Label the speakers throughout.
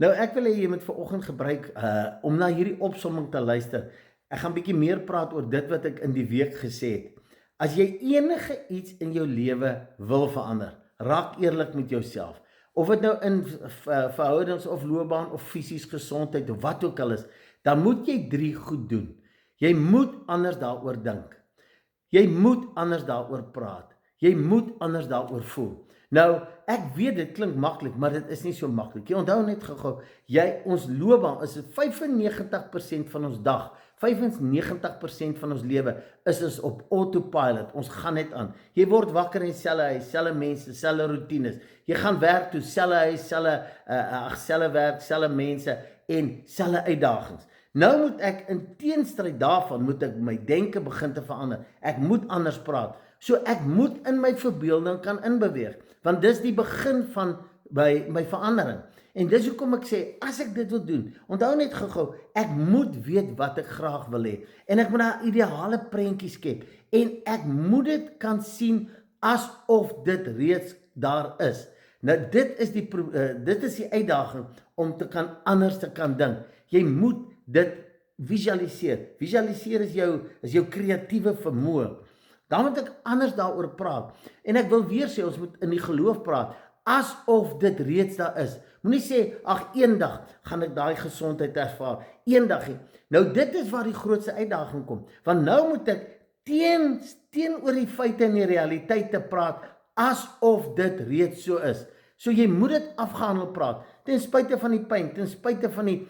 Speaker 1: Nou ek wil hê jy moet vanoggend gebruik om na hierdie opsomming te luister. Ek gaan bietjie meer praat oor dit wat ek in die week gesê het. As jy enige iets in jou lewe wil verander, raak eerlik met jouself. Of dit nou in verhoudings of loopbaan of fisies gesondheid of wat ook al is, dan moet jy 3 goed doen. Jy moet anders daaroor dink. Jy moet anders daaroor praat. Jy moet anders daaroor voel. Nou, ek weet dit klink maklik, maar dit is nie so maklik. Jy onthou net gou-gou, ons loopbaan is 95% van ons dag, 95% van ons lewe is ons op autopilot. Ons gaan net aan. Jy word wakker in dieselfde huis, selfde mense, selfde roetines. Jy gaan werk toe, selfde huis, selfde werk, selfde mense en selfde uitdagings. Nou moet ek in teenstryd daarvan moet ek my denke begin te verander. Ek moet anders praat. So ek moet in my verbeelding kan inbeweeg, want dis die begin van my verandering. En dis hoekom ek sê, as ek dit wil doen, onthou net gou-gou, ek moet weet wat ek graag wil hê. En ek moet daar ideale prentjies skep. En ek moet dit kan sien asof dit reeds daar is. Nou dit is die uitdaging om anders te kan dink. Jy moet dit visualiseer. Visualiseer is jou kreatiewe vermoë. Dan moet ek anders daaroor praat. En ek wil weer sê, ons moet in die geloof praat, asof dit reeds daar is. Moenie sê, ag eendag gaan ek daai gesondheid ervaar. Eendag nie. Nou dit is waar die grootste uitdaging kom. Want nou moet ek teenoor die feite en die realiteite praat, asof dit reeds so is. So jy moet dit afgehandel praat, ten spyte van die pyn, ten spyte van die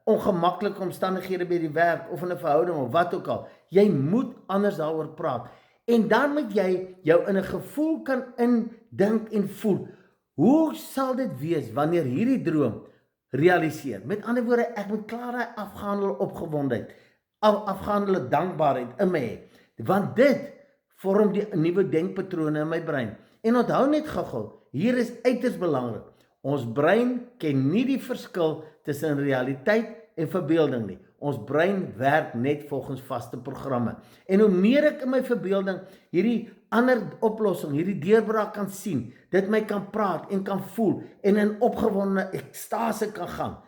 Speaker 1: ongemaklike omstandighede by die werk, of in 'n verhouding, of wat ook al. Jy moet anders daaroor praat. En dan moet jy jou in 'n gevoel kan indink en voel. Hoe sal dit wees wanneer hierdie droom realiseer? Met ander woorde, ek moet klaar daai afgehandelde opgewondenheid, afgehandelde dankbaarheid in my hê. Want dit vorm die nuwe denkpatrone in my brein. En onthou net gou-gou, hier is uiters belangrik. Ons brein ken nie die verskil tussen realiteit en verbeelding nie. Ons brein werk net volgens vaste programme. En hoe meer ek in my verbeelding hierdie ander oplossing, hierdie deurbraak kan sien, dit my kan praat en kan voel en in opgewonde ekstase kan gaan.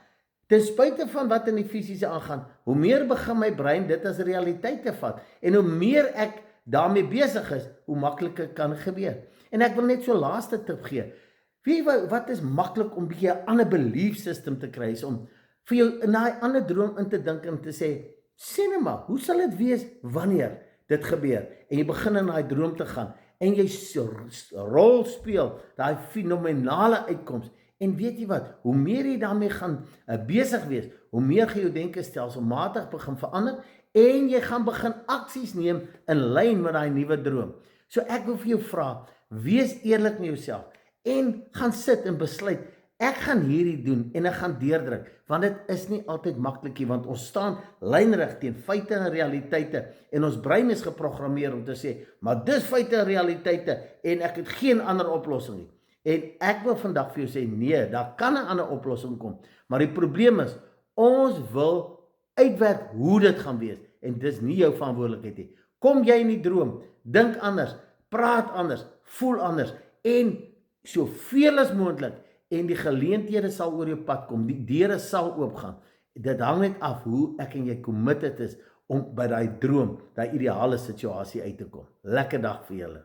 Speaker 1: Ten spyte van wat in die fisiese aangaan, hoe meer begin my brein dit as realiteit te vat en hoe meer ek daarmee besig is, hoe makliker kan dit gebeur. En ek wil net so laaste tip gee. Weet jy wat is maklik om bietjie 'n ander belief system te kry, is om vir jou in daai ander droom in te dink en te sê, sê net maar, hoe sal dit wees wanneer dit gebeur? En jy begin in daai droom te gaan en jy rol speel daai fenomenale uitkoms. En weet jy wat, hoe meer jy daarmee gaan besig wees, hoe meer gaan jou denke stelselmatig begin verander en jy gaan begin aksies neem in lyn met daai nuwe droom. So ek wil vir jou vra, wees eerlik met jouself en gaan sit en besluit, ek gaan hierdie doen en ek gaan deurdruk, want dit is nie altyd maklik nie, want ons staan lynrig teen feite en realiteite en ons brein is geprogrammeer om te sê, maar dis feite en realiteite en ek het geen ander oplossing nie. En ek wil vandag vir jou sê, nee, daar kan 'n ander oplossing kom, maar die probleem is, ons wil uitwerk hoe dit gaan wees en dis nie jou verantwoordelikheid nie. Kom jy in die droom, dink anders, praat anders, voel anders en soveel as moontlik en die geleenthede sal oor jou pad kom, die deure sal oopgaan. Dit hang net af hoe ek en jy committed is om by daai droom, daai ideale situasie uit te kom. Lekker dag vir julle.